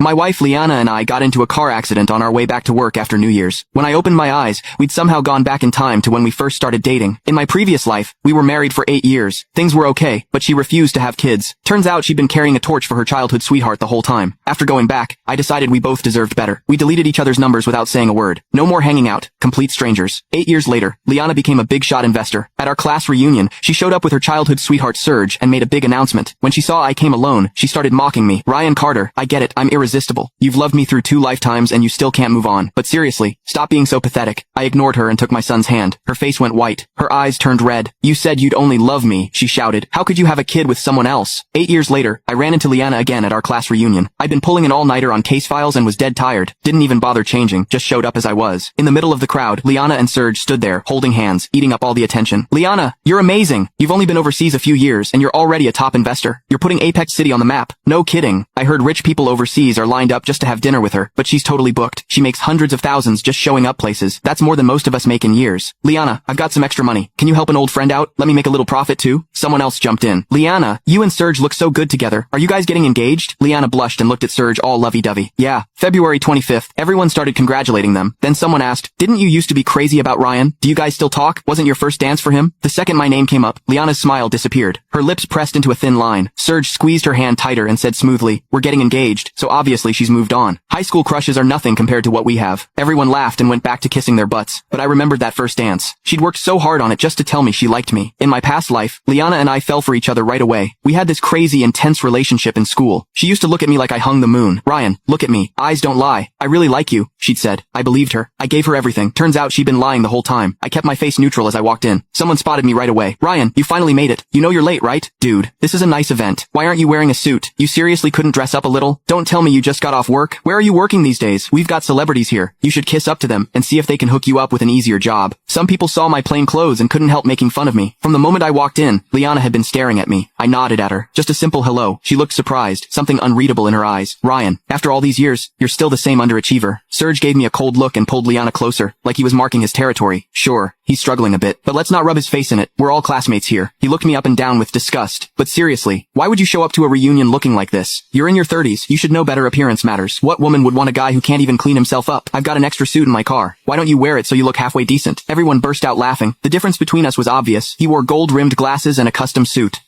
My wife Liana and I got into a car accident on our way back to work after New Year's. When I opened my eyes, we'd somehow gone back in time to when we first started dating. In my previous life, we were married for 8 years. Things were okay, but she refused to have kids. Turns out she'd been carrying a torch for her childhood sweetheart the whole time. After going back, I decided we both deserved better. We deleted each other's numbers without saying a word. No more hanging out. Complete strangers. 8 years later, Liana became a big shot investor. At our class reunion, she showed up with her childhood sweetheart Serge and made a big announcement. When she saw I came alone, she started mocking me. Ryan Carter, I get it, I'm irresistible. You've loved me through 2 lifetimes and you still can't move on. But seriously, stop being so pathetic. I ignored her and took my son's hand. Her face went white. Her eyes turned red. You said you'd only love me, she shouted. How could you have a kid with someone else? 8 years later, I ran into Liana again at our class reunion. I'd been pulling an all-nighter on case files and was dead tired. Didn't even bother changing, just showed up as I was. In the middle of the crowd, Liana and Serge stood there, holding hands, eating up all the attention. Liana, you're amazing. You've only been overseas a few years and you're already a top investor. You're putting Apex City on the map. No kidding. I heard rich people overseas are lined up just to have dinner with her, but she's totally booked. She makes hundreds of thousands just showing up places. That's more than most of us make in years. Liana, I've got some extra money. Can you help an old friend out? Let me make a little profit too? Someone else jumped in. Liana, you and Serge look so good together. Are you guys getting engaged? Liana blushed and looked at Serge all lovey-dovey. Yeah. February 25th, everyone started congratulating them. Then someone asked, didn't you used to be crazy about Ryan? Do you guys still talk? Wasn't your first dance for him? The second my name came up, Liana's smile disappeared. Her lips pressed into a thin line. Serge squeezed her hand tighter and said smoothly, we're getting engaged, so obviously she's moved on. High school crushes are nothing compared to what we have. Everyone laughed and went back to kissing their butts, but I remembered that first dance. She'd worked so hard on it just to tell me she liked me. In my past life, Liana and I fell for each other right away. We had this crazy, intense relationship in school. She used to look at me like I hung the moon. Ryan, look at me. Eyes don't lie. I really like you, she'd said. I believed her. I gave her everything. Turns out she'd been lying the whole time. I kept my face neutral as I walked in. Someone spotted me right away. Ryan, you finally made it. You know you're late, right? Dude, this is a nice event. Why aren't you wearing a suit? You seriously couldn't dress up a little? Don't tell me you just got off work. Where are you working these days? We've got celebrities here. You should kiss up to them and see if they can hook you up with an easier job. Some people saw my plain clothes and couldn't help making fun of me. From the moment I walked in, Liana had been staring at me. I nodded at her. Just a simple hello. She looked surprised, something unreadable in her eyes. Ryan, after all these years, you're still the same underachiever. Serge gave me a cold look and pulled Liana closer, like he was marking his territory. Sure, he's struggling a bit, but let's not rub his face in it. We're all classmates here. He looked me up and down with disgust. But seriously, why would you show up to a reunion looking like this? You're in your 30s. You should know better. Appearance matters. What woman would want a guy who can't even clean himself up? I've got an extra suit in my car. Why don't you wear it so you look halfway decent? Everyone burst out laughing. The difference between us was obvious. He wore gold-rimmed glasses and a custom suit.